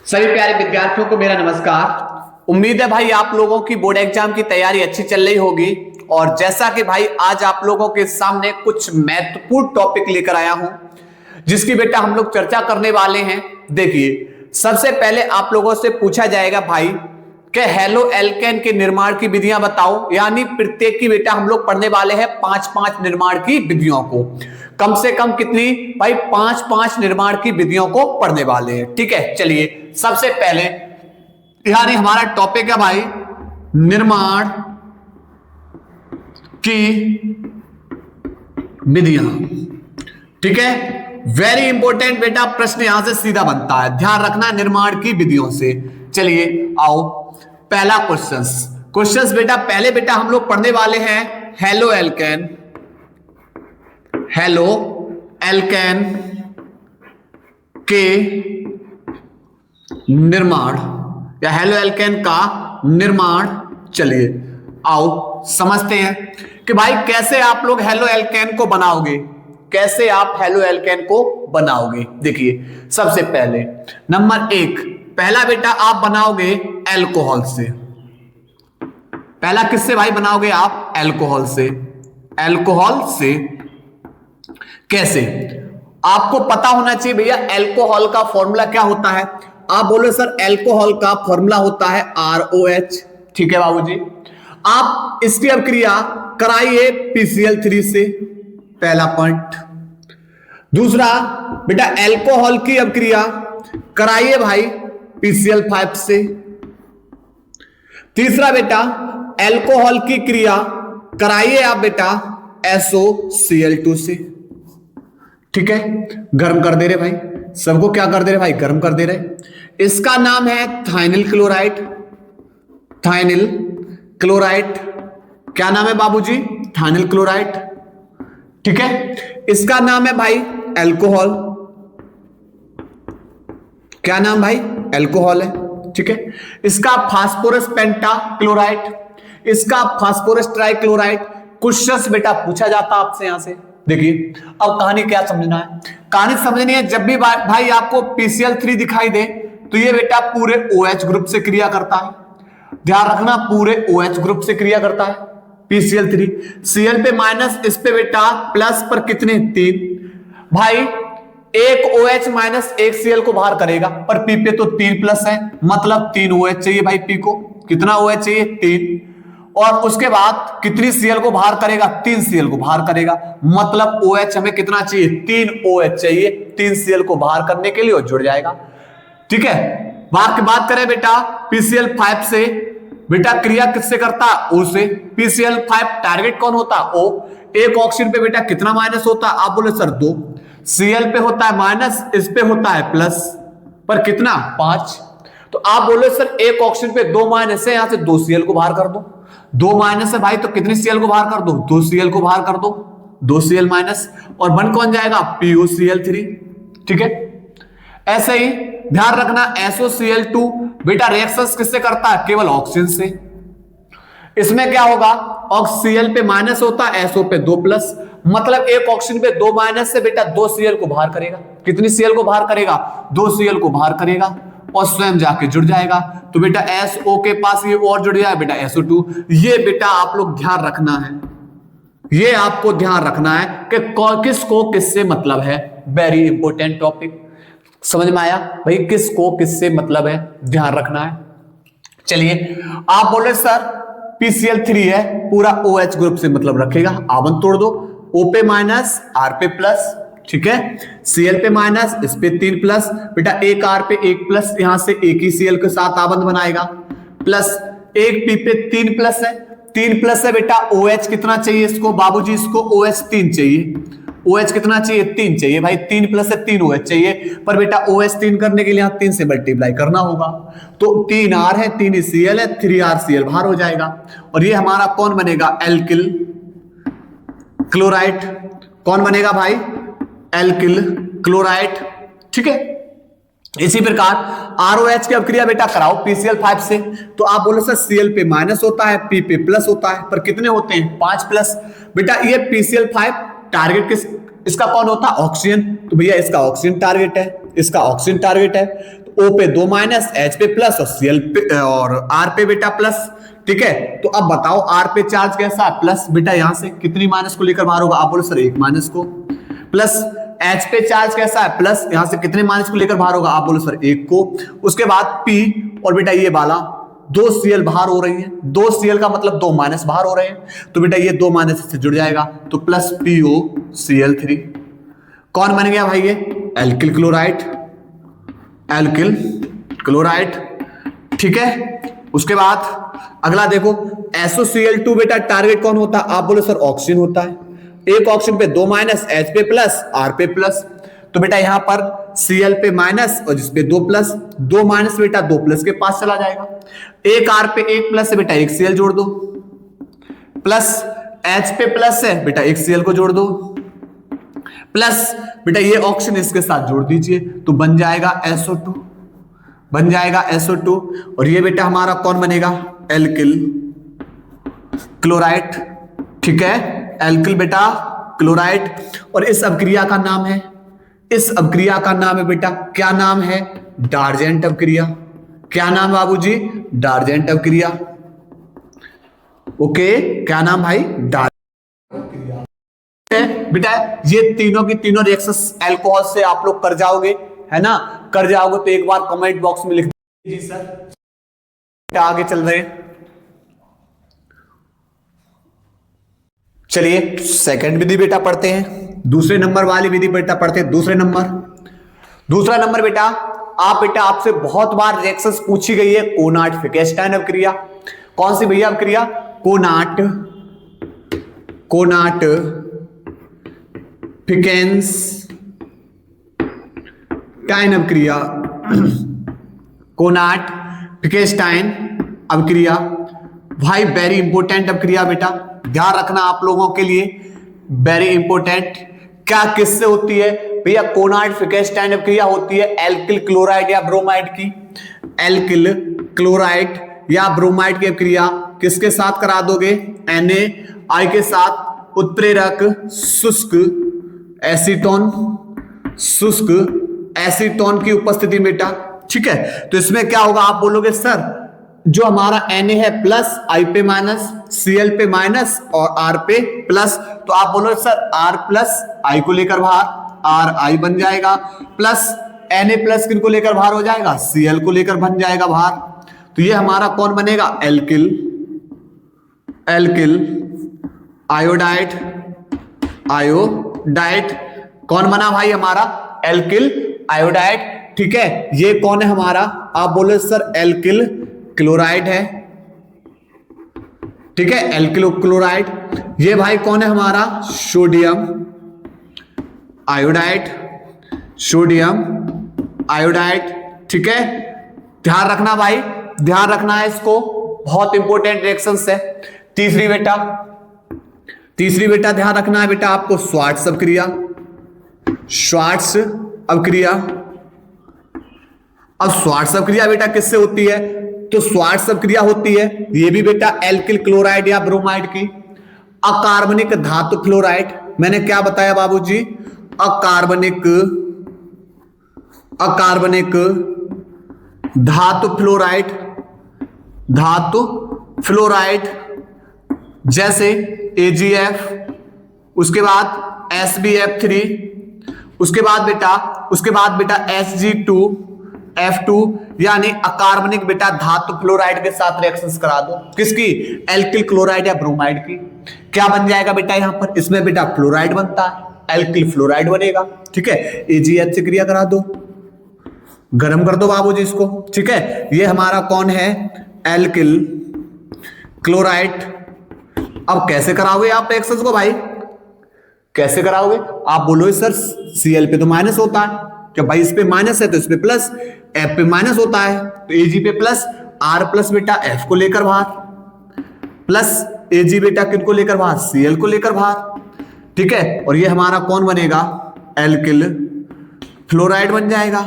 सभी प्यारे विद्यार्थियों को मेरा नमस्कार। उम्मीद है भाई आप लोगों की बोर्ड एग्जाम की तैयारी अच्छी चल रही होगी। और जैसा कि भाई आज आप लोगों के सामने कुछ महत्वपूर्ण टॉपिक लेकर आया हूं जिसकी बेटा हम लोग चर्चा करने वाले हैं। देखिए, सबसे पहले आप लोगों से पूछा जाएगा भाई कि हेलो एल्केन के निर्माण की विधियां बताओ, यानी प्रत्येक की बेटा हम लोग पढ़ने वाले हैं पांच पांच निर्माण की विधियों को। कम से कम कितनी भाई? पांच पांच निर्माण की विधियों को पढ़ने वाले हैं। ठीक है, चलिए सबसे पहले यानी हमारा टॉपिक है भाई निर्माण की विधियां। ठीक है, वेरी इंपॉर्टेंट बेटा, प्रश्न यहां से सीधा बनता है, ध्यान रखना निर्माण की विधियों से। चलिए आओ, पहला क्वेश्चंस बेटा, पहले बेटा हम लोग पढ़ने वाले हैं हेलो एल्केन के निर्माण या हेलो एल्केन का निर्माण। चलिए आओ समझते हैं कि भाई कैसे आप लोग हेलो एल्केन को बनाओगे, कैसे आप हेलो एल्केन को बनाओगे। देखिए सबसे पहले नंबर एक, पहला बेटा आप बनाओगे एल्कोहल से। पहला किससे भाई बनाओगे आप? एल्कोहल से। एल्कोहल से कैसे? आपको पता होना चाहिए भैया एल्कोहल का फॉर्मूला क्या होता है। आप बोलो सर एल्कोहल का फॉर्मूला होता है ROH। ठीक है बाबूजी, आप इसकी अभिक्रिया कराइए PCl3 से, पहला पॉइंट। दूसरा बेटा एल्कोहल की अभिक्रिया कराइए भाई PCl5 से। तीसरा बेटा एल्कोहल की क्रिया कराइए आप बेटा SOCl2 से। ठीक है, गर्म कर दे रहे भाई, सबको क्या कर दे रहे भाई? गर्म कर दे रहे। इसका नाम है थाइनिल क्लोराइड। थाइनिल क्लोराइड क्या नाम है बाबूजी? थाइनिल क्लोराइड। ठीक है, इसका नाम है भाई एल्कोहल। क्या नाम भाई? एल्कोहल है। ठीक है, इसका फास्फोरस पेंटा क्लोराइड, इसका फास्फोरस ट्राइक्लोराइड। क्वेश्चंस बेटा पूछा जाता आपसे यहां से। देखिए अब कहानी क्या समझना है, कहानी समझनी है। जब भी भाई आपको PCl3 दिखाई दे तो ये बेटा पूरे OH ग्रुप से क्रिया करता है। ध्यान रखना, पूरे OH ग्रुप से क्रिया करता है PCl3। Cl पे माइनस, इस पे बेटा प्लस, पर कितने? 3 भाई। एक OH माइनस एक Cl को बाहर करेगा, पर P पे तो 3 प्लस है, मतलब 3 OH चाहिए भाई P को। कितना OH चाहिए? 3। और उसके बाद कितनी Cl को बाहर करेगा? 3 Cl को बाहर करेगा, मतलब OH हमें कितना चाहिए? 3 OH चाहिए 3 Cl को बाहर करने के लिए, और जुड़ जाएगा। ठीक है, बात करें बेटा PCl5 से, बेटा क्रिया किससे करता है? O से। PCl5 टारगेट कौन होता है? O। एक ऑक्सीजन पे बेटा कितना माइनस होता है? आप बोले सर 2। Cl पे होता है माइनस, इस पे होता है प्लस, पर कितना? 5। तो आप बोले सर एक ऑक्सीजन पे 2 माइनस है, यहां से 2 Cl को बाहर कर दो। 2 माइनस है भाई, तो कितनी Cl को बाहर कर दो? 2 Cl को बाहर कर दो, 2 Cl माइनस, और बन कौन जाएगा? PuCl3। ठीक है, ऐसे ही ध्यान रखना SOCl2 बेटा रिएक्शंस किससे करता है? केवल ऑक्सीजन से। इसमें क्या होगा? Cl पे माइनस होता है, SO पे 2 प्लस, मतलब एक ऑक्सीजन पे 2 माइनस से बेटा 2 Cl को बाहर करेगा। कितनी Cl को बाहर करेगा? 2 Cl को बाहर करेगा, और स्वयं जाके जुड़ जाएगा। तो बेटा SO के पास ये और जुड़ जाए बेटा SO2। ये बेटा आप लोग ध्यान रखना है, ये आपको ध्यान रखना है कि किसको किससे मतलब है। वेरी इंपॉर्टेंट टॉपिक, समझ में आया भाई? किसको किससे मतलब है, ध्यान रखना है। चलिए आप बोले सर PCl3 है, पूरा OH ग्रुप से मतलब रखेगा। आवन तोड़ दो, O पे माइनस, R पे प्लस। ठीक है, Cl पे माइनस, इस पे 3 प्लस, बेटा एक R पे 1 प्लस, यहां से एक ही Cl के साथ आबंध बनाएगा, प्लस एक P पे 3 प्लस है। 3 प्लस है बेटा, OH कितना चाहिए इसको बाबूजी? इसको OH 3 चाहिए। OH कितना चाहिए? 3 चाहिए भाई। 3 प्लस है, 3 OH चाहिए, पर बेटा OH 3 करने के लिए 3 से मल्टीप्लाई करना होगा। तो 3 R है, 3 Cl है, 3 RCl बाहर हो जाएगा, और ये हमारा कौन बनेगा? Alkyl chloride. कौन बनेगा भाई? Alkyl chloride. ठीक है, इसी प्रकार ROH की अभिक्रिया बेटा कराओ PCl5 से। तो आप बोलो सर Cl पे माइनस होता है, P पे प्लस होता है, पर कितने होते हैं? 5 प्लस। बेटा ये PCl5 टारगेट किस इसका कौन होता है? ऑक्सीजन। तो भैया इसका ऑक्सीजन टारगेट है, इसका ऑक्सीजन टारगेट है, तो O पे 2 माइनस, H पे प्लस और Cl पे और R पे बेटा प्लस। ठीक है, तो अब बताओ R पे चार्ज कैसा है, प्लस। बेटा यहां से कितनी माइनस को लेकर बाहर होगा, आप बोलो सर 1 माइनस को। प्लस H पे चार्ज कैसा है, प्लस, यहां से कितने माइनस को लेकर बाहर होगा, आप बोलो सर 1 को। उसके बाद P और बेटा ये वाला 2 Cl बाहर हो रही है, 2 Cl का मतलब 2 माइनस बाहर हो रहे हैं, तो बेटा ये 2 माइनस से जुड़ जाएगा, तो प्लस PoCl3। कौन बन गया भाई ये, एल्किल क्लोराइड, एल्किल क्लोराइड। ठीक है, उसके बाद अगला देखो SOCl2 बेटा टारगेट कौन होता है, आप बोलो सर ऑक्सीजन होता है। एक ऑक्सीजन पे 2 माइनस, H पे प्लस, R पे प्लस, तो बेटा यहां पर Cl पे माइनस और जिसपे 2 प्लस, 2 माइनस बेटा 2 प्लस के पास चला जाएगा। एक R पे 1 प्लस है बेटा 1 Cl जोड़ दो, प्लस H पे प्लस है बेटा 1 Cl को जोड़ दो, प्लस बेटा ये ऑक्सीजन इसके साथ जोड़ दीजिए, तो बन जाएगा SO2, बन जाएगा SO2। और ये बेटा हमारा कौन बनेगा, एल्किल क्लोराइड। ठीक है, एल्किल बेटा क्लोराइड। और इस अभिक्रिया का नाम है, इस अभिक्रिया का नाम है बेटा, क्या नाम है, डार्जेंट अभिक्रिया। क्या नाम बाबूजी, डार्जेंट अभिक्रिया। ओके, क्या नाम भाई, डार्जेंट अभिक्रिया। बेटा ये तीनों की तीनों रिएक्शंस अल्कोहल से आप लोग कर जाओगे, है ना, कर जाओगे तो एक बार कमेंट बॉक्स में लिख दीजिए जी सर। आगे चल रहे हैं, चलिए सेकंड विधि बेटा पढ़ते हैं, दूसरे नंबर वाली विधि बेटा पढ़ते हैं। दूसरा नंबर बेटा, आप बेटा आपसे बहुत बार रिएक्शंस पूछी गई है, कोनाट फिकेस्टाइन अभिक्रिया। कौन सी भैया अभिक्रिया, कोनाट फिकेस्टाइन अभिक्रिया, कोनाट फिकेस्टाइन अभिक्रिया। भाई वेरी इंपॉर्टेंट अभिक्रिया बेटा, ध्यान रखना आप लोगों के लिए, वेरी इंपॉर्टेंट। क्या किससे होती है भैया, कोनाट फिकेस्टाइन अभिक्रिया होती है एल्किल क्लोराइड या ब्रोमाइड की, एल्किल क्लोराइड या ब्रोमाइड की अभिक्रिया किसके साथ करा दोगे, NaI के साथ उत्प्रेरक शुष्क एसीटोन की उपस्थिति में बेटा। ठीक है, तो इसमें क्या होगा, आप बोलोगे सर जो हमारा Na है प्लस, I पे माइनस, Cl पे माइनस और R पे प्लस, तो आप बोलोगे सर R प्लस I को लेकर बाहर RI बन जाएगा, प्लस Na प्लस किनको लेकर बाहर हो जाएगा, Cl को लेकर बन जाएगा बाहर, तो ये हमारा कौन बनेगा, एल्किल आयोडाइड कौन बना भाई हमारा, एल्किल आयोडाइड। ठीक है, ये कौन है हमारा, आप बोले सर एल्किल क्लोराइड है। ठीक है, एल्किल क्लोराइड। ये भाई कौन है हमारा, सोडियम आयोडाइड। ठीक है, ध्यान रखना भाई, ध्यान रखना है इसको, बहुत इंपॉर्टेंट रिएक्शंस है। तीसरी बेटा ध्यान रखना है बेटा आपको, श्वार्ट्ज अभिक्रिया। अब श्वार्ट्ज अभिक्रिया बेटा किससे होती है, तो श्वार्ट्ज अभिक्रिया होती है, ये भी बेटा एल्किल क्लोराइड या ब्रोमाइड की, अकार्बनिक धातु फ्लोराइड। मैंने क्या बताया बाबूजी, अकार्बनिक धातु फ्लोराइड जैसे AgF, उसके बाद SbF3, उसके बाद बेटा Hg2F2, यानी अकार्बनिक बेटा धातु फ्लोराइड के साथ रिएक्शंस करा दो, किसकी, एल्किल क्लोराइड या ब्रोमाइड की। क्या बन जाएगा बेटा यहां पर, इसमें बेटा फ्लोराइड बनता है, एल्किल फ्लोराइड बनेगा। ठीक है, AgH से क्रिया करा दो, गर्म कर दो बाबूजी इसको। ठीक है, ये हमारा कौन है, एल्किल क्लोराइड। अब कैसे कराओगे आप रिएक्शंस को भाई, कैसे कराओगे, आप बोलो सर Cl पे तो माइनस होता है, क्या भाई इस पे माइनस है तो इस पे प्लस, F पे माइनस होता है तो Ag पे प्लस, R प्लस बेटा F को लेकर बाहर, प्लस Ag बेटा किनको लेकर बाहर, Cl को लेकर बाहर। ठीक है, और ये हमारा कौन बनेगा, एल्किल फ्लोराइड बन जाएगा।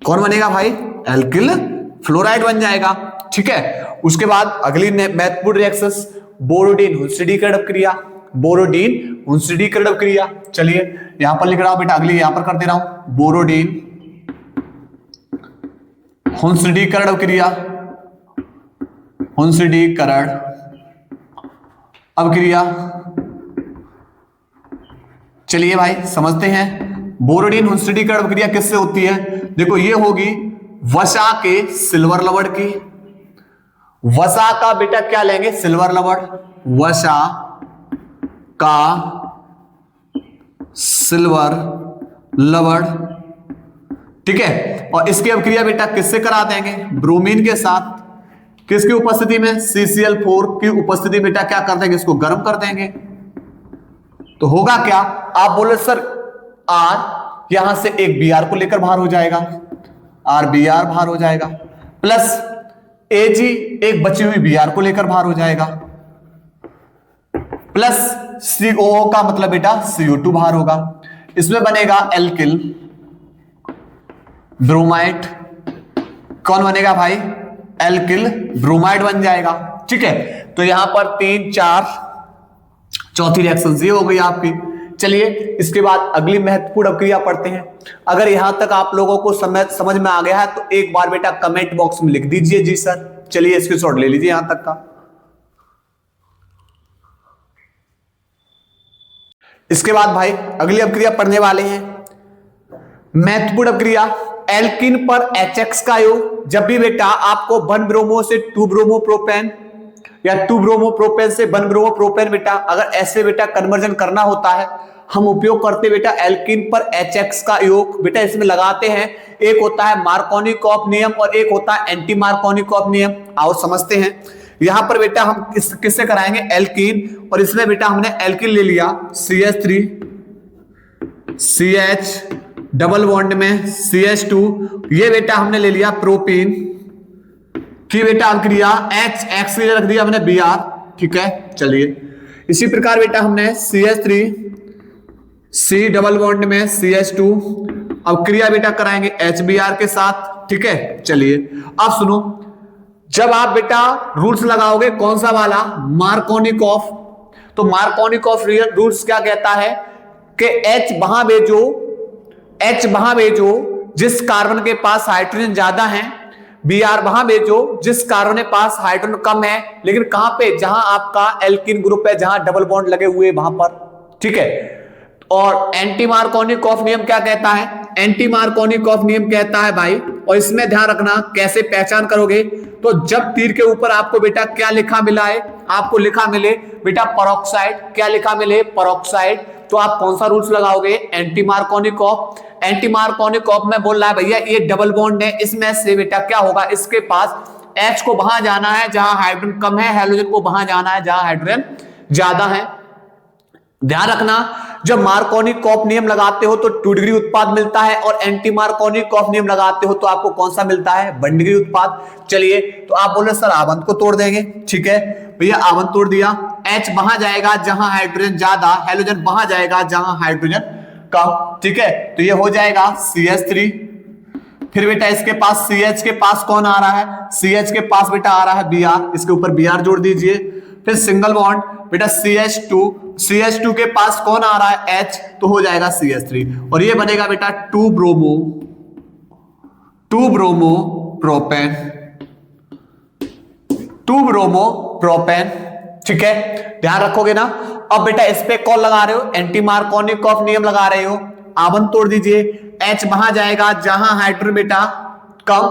कौन बनेगा भाई, एल्किल फ्लोराइड बन जाएगा। ठीक है, उसके बाद अगली महत्वपूर्ण रिएक्शंस, बोरोडीन हुंसडीकरण क्रिया। चलिए यहां पर लिख रहा हूं बेटा, अगली यहां पर कर दे रहा हूं, बोरोडीन हुंसडीकरण अभिक्रिया, हुंसडीकरण अभिक्रिया। चलिए भाई समझते हैं, बोरोडीन हुंसडीकरण अभिक्रिया किससे होती है। देखो ये होगी वसा के सिल्वर लवण की, वसा का बेटा क्या लेंगे, सिल्वर लवण, वसा का सिल्वर लवण, ठीक है। और इसकी अभिक्रिया बेटा किससे करा देंगे, ब्रोमीन के साथ, किसकी उपस्थिति में, CCl4 की उपस्थिति बेटा क्या कर देंगे, इसको गर्म कर देंगे। तो होगा क्या, आप बोले सर R यहां से एक Br को लेकर बाहर हो जाएगा, RBr बाहर हो जाएगा, प्लस Ag एक बची हुई Br को लेकर बाहर हो जाएगा, प्लस COO का मतलब बेटा CO2 बाहर होगा। इसमें बनेगा एल्किल ब्रोमाइड, कौन बनेगा भाई, एल्किल ब्रोमाइड बन जाएगा, ठीक है। तो यहां पर 3 4 चौथी रिएक्शन ये हो गई आपकी। चलिए इसके बाद अगली महत्वपूर्ण अभिक्रिया पढ़ते हैं। अगर यहां तक आप लोगों को समझ में आ गया है तो एक बार बेटा कमेंट बॉक्स में लिख दीजिए जी सर। चलिए स्क्रीनशॉट ले लीजिए यहां तक का। इसके बाद भाई अगली अभिक्रिया पढ़ने वाले हैं, महत्वपूर्ण अभिक्रिया एल्कीन पर HX का योग। जब भी बेटा आपको 1 ब्रोमो से 2 ब्रोमो प्रोपेन या 2 ब्रोमो प्रोपेन से 1 ब्रोमो प्रोपेन बेटा अगर ऐसे बेटा कन्वर्जन करना होता है, हम उपयोग करते बेटा एल्कीन पर HX का योग। बेटा इसमें लगाते हैं, एक होता है मार्कोनिकॉफ नियम और एक होता है एंटी मार्कोनिकॉफ नियम। आओ समझते हैं। यहां पर बेटा हम किससे कराएंगे, एल्कीन, और इसमें बेटा हमने एल्कीन ले लिया CH3 CH डबल बॉन्ड में CH2, ये बेटा हमने ले लिया प्रोपीन की बेटा अभिक्रिया X रख दिया हमने Br, ठीक है। चलिए इसी प्रकार बेटा हमने CH3 C डबल बॉन्ड में CH2 अभिक्रिया बेटा कराएंगे HBr के साथ, ठीक है। चलिए अब सुनो, जब आप बेटा रूल्स लगाओगे कौन सा वाला, मार्कोनिकॉफ, तो मार्कोनिकॉफ रूल्स क्या कहता है कि H वहां भेजो जिस कार्बन के पास हाइड्रोजन ज्यादा है, Br वहां भेजो जिस कार्बन के पास हाइड्रोजन कम है, लेकिन कहां पे, जहां आपका एल्कीन ग्रुप है, जहां डबल बॉन्ड लगे हुए वहां पर, ठीक है। और एंटी मार्कोनिकॉफ नियम क्या कहता है, एंटी मार्कोनिकॉफ नियम कहता है भाई, और इसमें ध्यान रखना कैसे पहचान करोगे, तो जब तीर के ऊपर आपको बेटा क्या लिखा मिला है, आपको लिखा मिले बेटा पेरोक्साइड, क्या लिखा मिले, पेरोक्साइड, तो आप कौन सा रूल्स लगाओगे, एंटी मार्कोनिकॉफ। एंटी मार्कोनिकॉफ में बोल रहा है भैया ये डबल बॉन्ड है, इसमें से बेटा क्या होगा, इसके पास H को वहां जाना है जहां हाइड्रोजन कम है, हाइड्रोजन को वहां जाना है जहां हाइड्रोजन ज्यादा है। ध्यान रखना, जब मार्कोनिकॉफ नियम लगाते हो तो 2 डिग्री उत्पाद मिलता है, और एंटी मार्कोनिकॉफ नियम लगाते हो तो आपको कौन सा मिलता है, 1 डिग्री उत्पाद। चलिए तो आप बोले सर आवंत को तोड़ देंगे, ठीक है भैया, आवंत तोड़ दिया, H वहां जाएगा जहां हाइड्रोजन ज्यादा, हाइड्रोजन वहां जाएगा जहां हाइड्रोजन कम, ठीक है। तो ये हो जाएगा CH3, फिर बेटा इसके पास CH के पास कौन आ रहा है, CH के पास बेटा आ रहा है Br, इसके ऊपर Br जोड़ दीजिए, फिर सिंगल बॉन्ड बेटा CH2 के पास कौन आ रहा है, H, तो हो जाएगा CH3, और ये बनेगा बेटा 2 ब्रोमो प्रोपेन, ठीक है। ध्यान रखोगे ना। अब बेटा इस पे कौन लगा रहे हो, एंटी मार्कोनिकॉफ नियम लगा रहे हो, आवंत तोड़ दीजिए, H वहां जाएगा जहां हाइड्रोजन बेटा कम,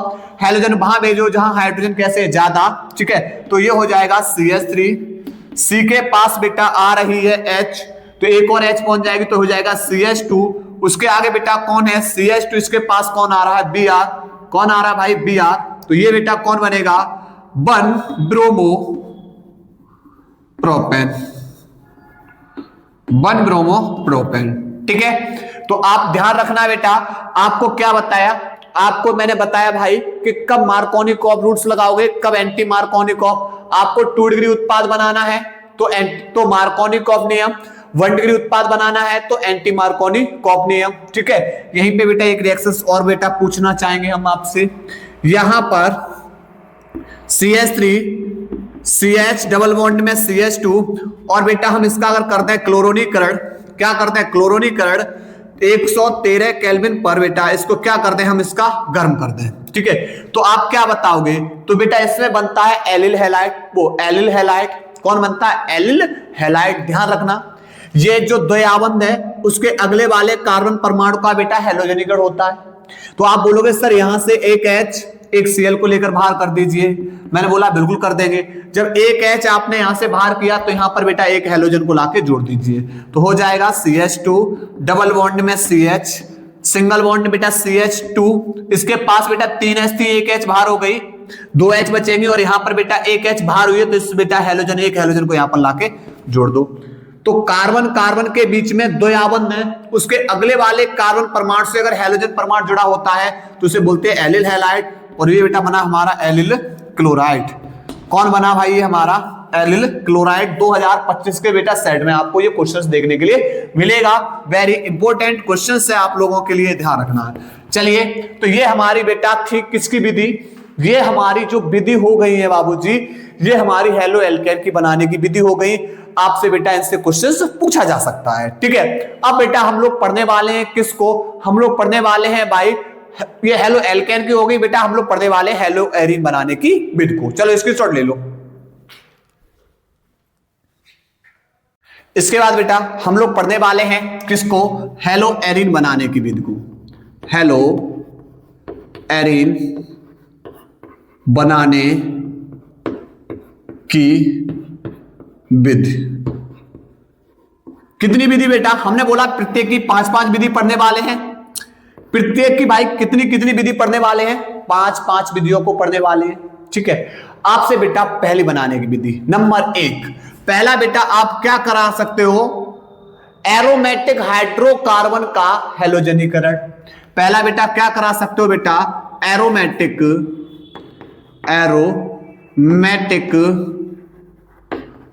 हाइड्रोजन वहां भेजो जहां हाइड्रोजन कैसे ज्यादा, ठीक है। तो ये हो जाएगा CH3, C के पास बेटा आ रही है H, तो एक और H पहुंच जाएगी तो हो जाएगा CH2, उसके आगे बेटा कौन है CH2, इसके पास कौन आ रहा है Br, कौन आ रहा है भाई Br, तो ये बेटा कौन बनेगा 1 ब्रोमो प्रोपेन, ठीक है। तो आप ध्यान रखना बेटा, आपको क्या बताया, आपको मैंने बताया भाई कि कब मार्कोनिकॉफ रूल्स लगाओगे, कब एंटी मार्कोनिकॉफ। आपको 2 डिग्री उत्पाद बनाना है तो मार्कोनिकॉफ नियम, 1 डिग्री उत्पाद बनाना है तो एंटी मार्कोनिकॉफ नियम, ठीक है। यहीं पे बेटा एक रिएक्शन और बेटा पूछना चाहेंगे हम आपसे, यहां पर CH3 CH डबल बॉन्ड में CH2, और बेटा हम इसका अगर करते हैं क्लोरोनीकरण, क्या करते हैं क्लोरोनीकरण, 113 केल्विन पर बेटा इसको क्या कर दें हम, इसका गर्म कर दें। ठीक है, तो आप क्या बताओगे, तो बेटा इसमें बनता है एलिल हैलाइड। वो एलिल हैलाइड कौन बनता है, एलिल हैलाइड। ध्यान रखना ये जो द्वयाबंध है उसके अगले वाले कार्बन परमाणु का बेटा हैलोजनीकरण होता है। तो आप बोलोगे सर यहां से एक H एक Cl को लेकर बाहर कर दीजिए। मैंने बोला बिल्कुल कर देंगे। जब एक H आपने यहां से बाहर किया तो यहां पर बेटा एक हैलोजन को लाके जोड़ दीजिए, तो हो जाएगा CH2, डबल बॉन्ड में CH, सिंगल बॉन्ड बेटा CH2, इसके पास बेटा 3H थी, एक H बाहर हो गई, 2 H बचेंगे और यहां पर बेटा एक H बाहर हुई है, तो इस बेटा हैलोजन एक हैलोजन को यहां पर लाके जोड़ दो। तो कार्बन कार्बन के बीच में द्वयाबंध है, उसके अगले वाले कार्बन परमाणु से अगर हैलोजन परमाणु जुड़ा होता है तो उसे बोलते हैं एलिल हैलाइड। और ये बेटा बना हमारा एलिल क्लोराइड। कौन बना भाई, ये हमारा एलिल क्लोराइड। 2025 के बेटा सेट में आपको ये क्वेश्चंस देखने के लिए मिलेगा। वेरी इंपॉर्टेंट क्वेश्चंस है, आप लोगों के लिए ध्यान रखना है। चलिए, तो ये हमारी बेटा थी किसकी विधि, ये हमारी जो विधि हो गई है बाबूजी, ये हमारी हेलो एल्केन की बनाने की विधि हो गई। आपसे बेटा इनसे क्वेश्चंस पूछा जा सकता है। ठीक है, अब बेटा हम लोग पढ़ने वाले हैं किसको, हम लोग पढ़ने वाले हैं भाई, ये हेलो एल्केन की हो गई बेटा, हम लोग पढ़ने वाले हेलो एरीन बनाने की विधि को। चलो स्क्रीनशॉट ले लो। इसके बाद बेटा हम लोग पढ़ने वाले हैं किसको, हेलो एरीन बनाने की विधि को। हेलो एरीन बनाने की विधि। कितनी विधि बेटा, हमने बोला प्रत्येक की 5-5 विधि पढ़ने वाले हैं। प्रत्येक की भाई कितनी कितनी विधि पढ़ने वाले हैं, 5-5 विधियों को पढ़ने वाले हैं। ठीक है, आपसे बेटा पहली बनाने की विधि नंबर 1, पहला बेटा आप क्या करा सकते हो, एरोमेटिक हाइड्रोकार्बन का हैलोजनीकरण। पहला बेटा क्या करा सकते हो बेटा, एरोमेटिक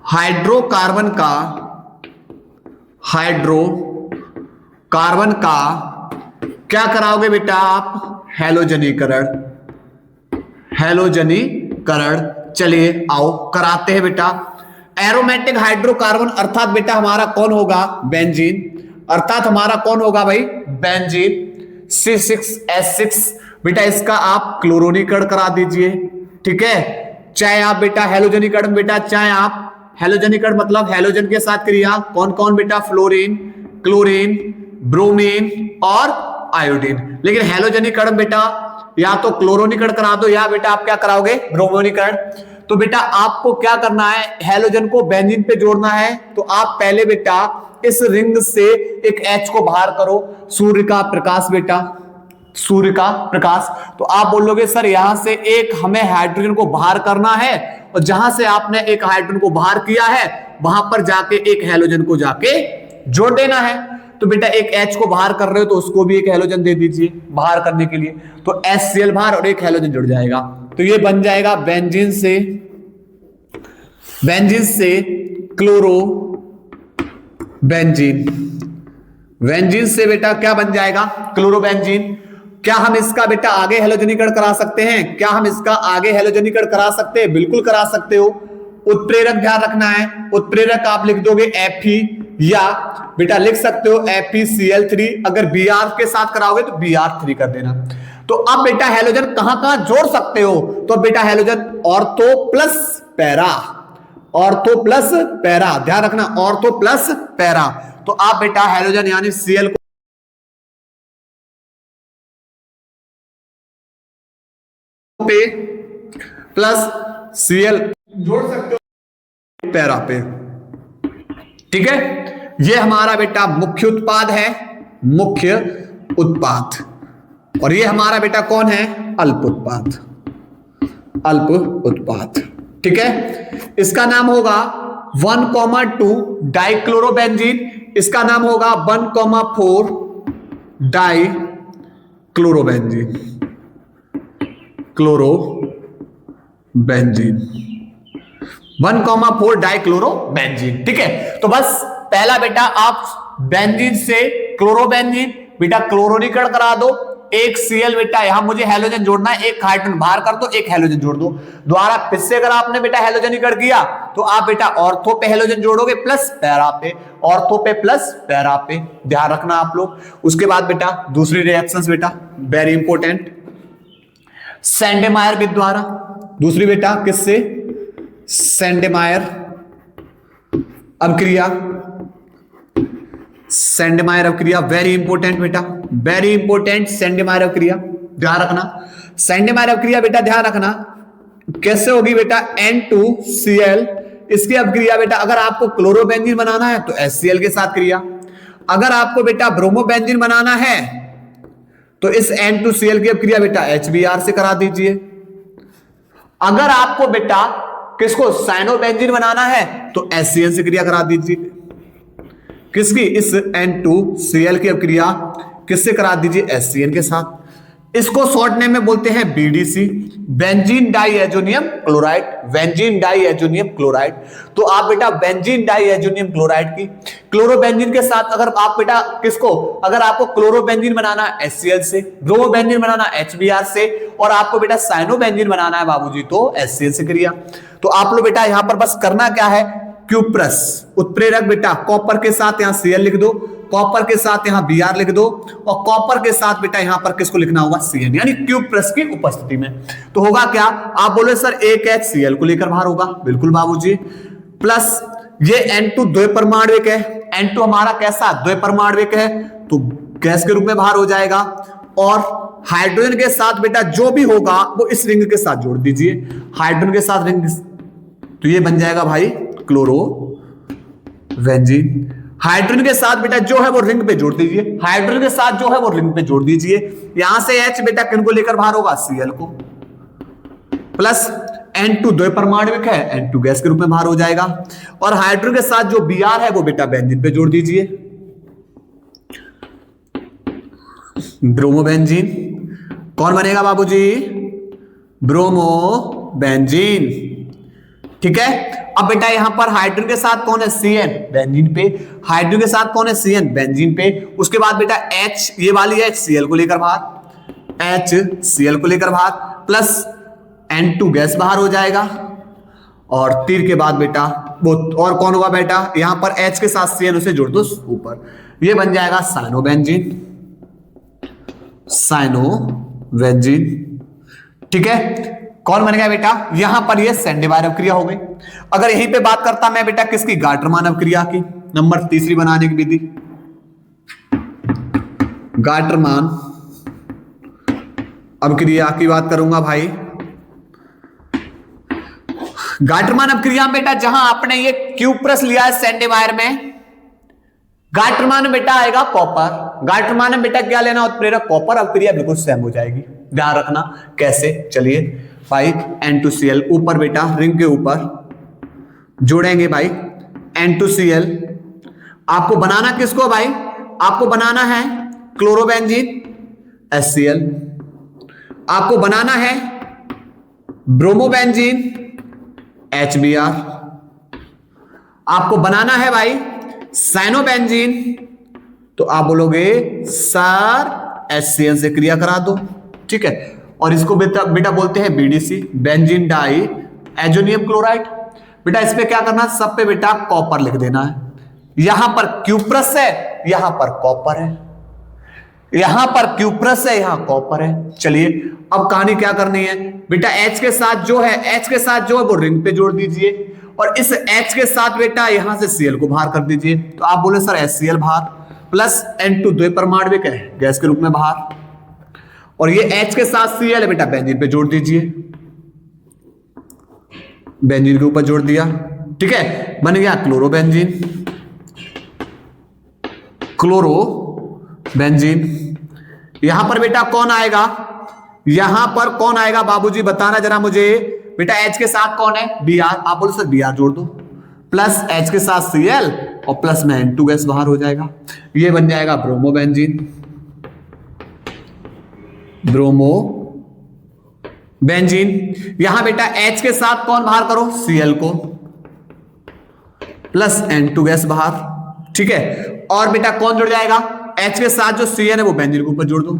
हाइड्रोकार्बन का क्या कराओगे बेटा आप, हैलोजनीकरण। चलिए आओ कराते हैं बेटा। एरोमेटिक हाइड्रोकार्बन अर्थात बेटा हमारा कौन होगा, बेंजीन। अर्थात हमारा कौन होगा भाई, बेंजीन। C6H6 बेटा इसका आप क्लोरोनीकरण करा दीजिए। ठीक है, चाहे आप बेटा हैलोजनीकरण बेटा, चाहे आप हैलोजनीकरण मतलब हैलोजन के साथ क्रिया, कौन कौन बेटा, फ्लोरीन, क्लोरीन, ब्रोमीन और आयोडीन। लेकिन हैलोजनीकरण बेटा या तो क्लोरोनीकरण करा दो या बेटा आप क्या कराओगे, ब्रोमोनीकरण। तो बेटा आपको क्या करना है, हैलोजन को बेंजीन पे जोड़ना है। तो आप पहले बेटा इस रिंग से एक H को बाहर करो, सूर्य का प्रकाश बेटा, सूर्य का प्रकाश। तो आप बोलोगे सर यहां से एक हमें हाइड्रोजन को बाहर करना है, और जहां से आपने एक हाइड्रोजन को बाहर किया है वहां पर जाके एक हैलोजन को जाके जोड़ देना है। तो बेटा एक H को बाहर कर रहे हो तो उसको भी एक हैलोजन दे दीजिए बाहर करने के लिए, तो HCl बाहर और एक हैलोजन जुड़ जाएगा। तो ये बन जाएगा बेंजीन से क्लोरो बेंजीन। बेंजीन से बेटा क्या बन जाएगा, क्लोरोबेंजीन। क्या हम इसका बेटा आगे हैलोजनीकरण करा सकते हैं, क्या हम इसका आगे हैलोजनीकरण करा सकते हैं, बिल्कुल करा सकते हो। उत्प्रेरक ध्यान रखना है, उत्प्रेरक आप लिख दोगे Fe, या बेटा लिख सकते हो FeCl3। अगर Br के साथ कराओगे तो Br3 कर देना। तो अब बेटा हैलोजन कहां कहां जोड़ सकते हो, तो बेटा halogen ortho plus para, ortho plus para, ध्यान रखना ऑर्थो प्लस पैरा। तो आप बेटा हैलोजन यानी Cl को पे प्लस Cl जोड़ सकते हो पैरा पे। ठीक है, ये हमारा बेटा मुख्य उत्पाद है, मुख्य उत्पाद। और ये हमारा बेटा कौन है, अल्प उत्पाद, अल्प उत्पाद। ठीक है, इसका नाम होगा 1,2 डाइक्लोरोबेंजीन, इसका नाम होगा 1,4 डाइक्लोरोबेंजीन, क्लोरोबेंजीन, 1,4 डाइक्लोरोबेंजीन। ठीक है, तो बस पहला बेटा आप बेंजीन से क्लोरोबेंजीन बेटा क्लोरोनीकरण करा दो, एक Cl बेटा, यहां मुझे हेलोजन जोड़ना है, एक हाइड्रोजन बाहर कर दो, एक हेलोजन जोड़ दो। द्वारा फिर से अगर आपने बेटा हेलोजनीकरण किया तो आप बेटा ऑर्थो पे हेलोजन जोड़ोगे प्लस पैरा पे, ऑर्थो पे प्लस पैरा पे, ध्यान रखना आप लोग। उसके बाद बेटा दूसरी रिएक्शंस बेटा वेरी इंपॉर्टेंट, सैंडेमायर विधि द्वारा। दूसरी बेटा किससे? सैंडेमायर अभिक्रिया, सैंडेमायर अभिक्रिया वेरी इंपॉर्टेंट बेटा, वेरी इंपॉर्टेंट सैंडेमायर अभिक्रिया, ध्यान रखना। सैंडेमायर अभिक्रिया बेटा ध्यान रखना कैसे होगी बेटा, N2Cl, इसकी अभिक्रिया बेटा अगर आपको क्लोरोबेंजीन बनाना है तो HCl के साथ क्रिया, अगर आपको बेटा ब्रोमोबेंजीन बनाना है तो इस N2Cl की अभिक्रिया बेटा HBr से करा दीजिए। अगर आपको बेटा किसको साइनोबेंजीन बनाना है तो HCl से क्रिया करा दीजिए। किसकी? इस N2Cl की अभिक्रिया किससे करा दीजिए? HCl के साथ। इसको शॉर्ट नेम में बोलते हैं BDC, benzene diazonium chloride, benzene diazonium chloride. तो आप बेटा बेंजीन डाइएजोनियम क्लोराइड की क्लोरोबेंजीन के साथ अगर आप बेटा किसको, अगर आपको क्लोरोबेंजीन बनाना है HCl से, ब्रोमोबेंजीन बनाना है HBr से, और आपको बेटा साइनोबेंजीन बनाना है बाबूजी तो HCl से क्रिया। तो आप लोग बेटा यहां पर बस करना क्या है, क्यूप्रस उत्प्रेरक बेटा कॉपर के साथ यहां Cl लिख दो, कॉपर के साथ यहां Br लिख दो, और कॉपर के साथ बेटा यहां पर किसको लिखना होगा? Cn, यानी क्यूप्रस की उपस्थिति में। तो होगा क्या? आप बोले सर एक HCl को लेकर बाहर होगा, बिल्कुल बाबूजी, प्लस ये N2 द्विपरमाणविक है, N2 हमारा कैसा? द्विपरमाणविक है, तो गैस के रूप में बाहर हो जाएगा। और हाइड्रोजन के साथ बेटा जो भी होगा वो इस रिंग के साथ जोड़ दीजिए, हाइड्रोजन के साथ रिंग, तो ये बन जाएगा भाई क्लोरोबेंजीन। हाइड्रोजन के साथ बेटा जो है वो रिंग पे जोड़ दीजिए, हाइड्रोजन के साथ जो है वो रिंग पे जोड़ दीजिए। यहां से H बेटा किनको लेकर बाहर होगा? Cl को, प्लस N2 द्विपरमाणविक है, N2 गैस के रूप में बाहर हो जाएगा। और हाइड्रोजन के साथ जो Br है वो बेटा बेंजीन पे जोड़ दीजिए, ब्रोमोबेंजीन। कौन बनेगा बाबूजी? ब्रोमोबेंजीन, ठीक है। अब बेटा यहां पर हाइड्रोजन के साथ कौन है? Cn, बेंजीन पे। हाइड्रोजन के साथ कौन है? Cn, बेंजीन पे। उसके बाद बेटा H, ये वाली HCl को लेकर बाहर, HCl को लेकर बाहर, प्लस N2 गैस बाहर हो जाएगा। और तीर के बाद बेटा वो और कौन होगा बेटा? यहां पर H के साथ Cn उसे जोड़ दो ऊपर, ये बन जाएगा साइनोबेंजीन, साइनोबेंजीन, ठीक है। कौन बन गया बेटा? यहां पर ये सैंडेमायर अभिक्रिया हो गई। अगर यहीं पे बात करता मैं बेटा किसकी? गाटरमान अभिक्रिया की, नंबर तीसरी बनाने की विधि, गाटरमान अभिक्रिया की बात करूंगा भाई। गाटरमान अभिक्रिया बेटा जहां आपने ये क्यूप्रस लिया है सैंडेमायर में, गाटरमान बेटा आएगा कॉपर, गाटरमान में बेटा क्या लेना? उत्प्रेरक कॉपर, अभिक्रिया बिल्कुल सेम हो जाएगी। ध्यान रखना कैसे, चलिए भाई N2Cl ऊपर बेटा रिंग के ऊपर जोड़ेंगे भाई N2Cl। आपको बनाना किसको भाई? आपको बनाना है क्लोरोबेंजीन HCl, आपको बनाना है ब्रोमोबेंजीन HBr, आपको बनाना है भाई साइनोबेंजीन, तो आप बोलोगे सर HCl से क्रिया करा दो, ठीक है। और इसको बेटा बोलते हैं BDC, benzene diazonium chloride. बेटा इस पे क्या करना? सब पे बेटा कॉपर लिख देना है। यहां पर क्यूप्रस है, यहां पर कॉपर है, यहां पर क्यूप्रस है, यहां कॉपर है। चलिए अब कहानी क्या करनी है बेटा? H के साथ जो है, H के साथ जो है वो रिंग पे जोड़ दीजिए, और इस H के साथ बेटा यहां से Cl को बाहर कर दीजिए। तो आप बोले सर HCl बाहर, प्लस N2 द्विपरमाणविक है, गैस के रूप में बाहर, और ये H के साथ Cl है बेटा, बेंजीन पे जोड़ दीजिए, बेंजीन के ऊपर जोड़ दिया, ठीक है, बन गया क्लोरोबेंजीन, क्लोरोबेंजीन। यहां पर बेटा कौन आएगा? यहां पर कौन आएगा बाबूजी बताना जरा मुझे। बेटा H के साथ कौन है? Br, आप बोलो सर Br जोड़ दो, प्लस H के साथ Cl, और प्लस में N2 गैस बाहर हो जाएगा, ये बन जाएगा ब्रोमोबेंजीन, ब्रोमोबेंजीन। यहां बेटा H के साथ कौन बाहर करो? Cl को, प्लस N2 गैस बाहर, ठीक है। और बेटा कौन जुड़ जाएगा? H के साथ जो Cn है वो बेंजीन के ऊपर जोड़ दो,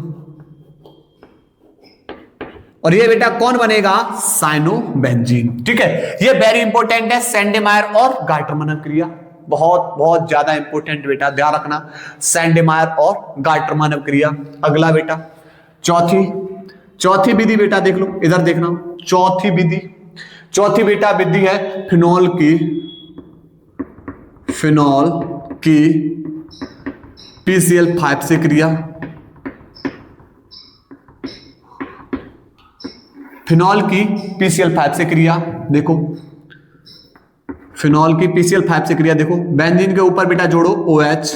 और ये बेटा कौन बनेगा, साइनोबेंजीन। ठीक है, ये वेरी इंपॉर्टेंट है, सैंडेमायर और गार्टरमन क्रिया, बहुत बहुत ज्यादा इंपॉर्टेंट बेटा, ध्यान रखना, सैंडेमायर और गार्टरमन क्रिया। अगला बेटा चौथी विधि बेटा देख लो, इधर देखना, चौथी बेटा विधि है फिनॉल की PCl5 से क्रिया। फिनॉल की PCl5 से क्रिया, देखो फिनॉल की PCl5 से क्रिया, देखो बेंजीन के ऊपर बेटा जोड़ो OH,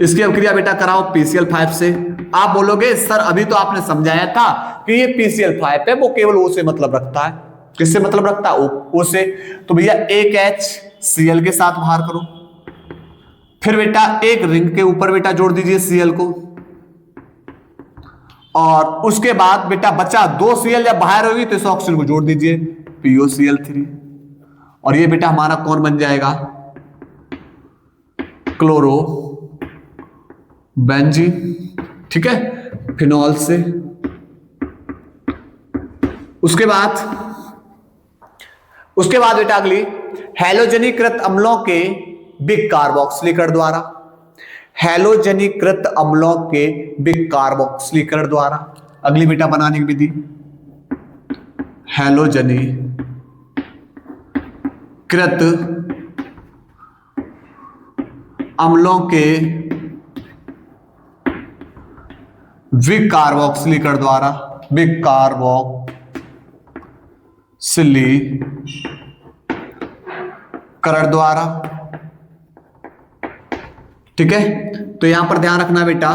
इसकी अब क्रिया बेटा कराओ PCl5 से। आप बोलोगे सर अभी तो आपने समझाया था कि ये PCl5 है, वो केवल O से मतलब रखता है। किससे मतलब रखता है, O से। तो भैया एक HCl के साथ बाहर करो, फिर बेटा एक रिंग के ऊपर बेटा जोड़ दीजिए Cl को, और उसके बाद बेटा बचा 2 Cl, जब बाहर होगी तो इस ऑक्सीजन को जोड़ दीजिए POCl3, और ये बेटा हमारा कौन बन जाएगा, क्लोरो बेंजीन। ठीक है, फिनॉल से। उसके बाद बेटा अगली हैलोजनीकृत अम्लों के बिग कार्बोक्सिलीकरण द्वारा, हैलोजनीकृत अम्लों के बिग कार्बोक्सिलीकरण द्वारा। अगली बेटा बनाने की विधि, हैलोजनीकृत अम्लों के विकार्बोक्सिलीकरण द्वारा, विकार्बोक्सिलीकरण द्वारा। ठीक है, तो यहां पर ध्यान रखना बेटा,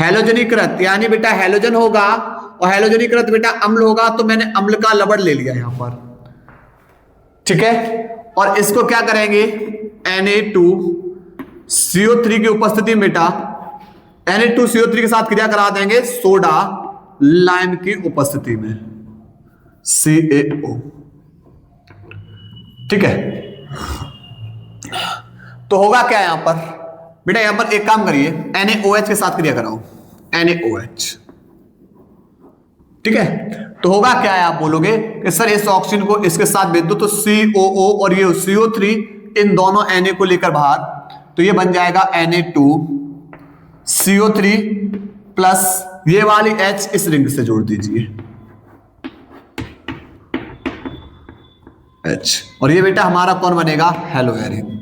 हैलोजनीकृत यानी बेटा हैलोजन होगा और हैलोजनीकृत बेटा अम्ल होगा, तो मैंने अम्ल का लवण ले लिया यहां पर। ठीक है, और इसको क्या करेंगे, Na2CO3 की उपस्थिति में बेटा Na2CO3 के साथ क्रिया करा देंगे सोडा लाइम की उपस्थिति में, CaO। ठीक है, तो होगा क्या यहां पर बेटा, यहां पर एक काम करिए, NaOH के साथ क्रिया कराओ, NaOH। ठीक है, तो होगा क्या है, आप बोलोगे कि सर इस ऑक्सीजन को इसके साथ भेज दो, तो COO और ये CO3, इन दोनों Na को लेकर बाहर, तो ये बन जाएगा Na2CO3 प्लस ये वाली H इस रिंग से जोड़ दीजिए H, और ये बेटा हमारा कौन बनेगा, हेलो एरिन।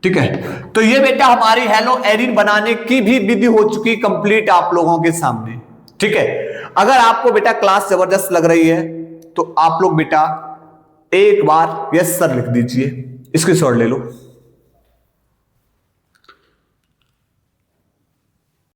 ठीक है, तो ये बेटा हमारी हेलो एरिन बनाने की भी विधि हो चुकी कंप्लीट आप लोगों के सामने। ठीक है, अगर आपको बेटा क्लास जबरदस्त लग रही है तो आप लोग बेटा एक बार यस सर लिख दीजिए, स्क्रीनशॉट ले लो।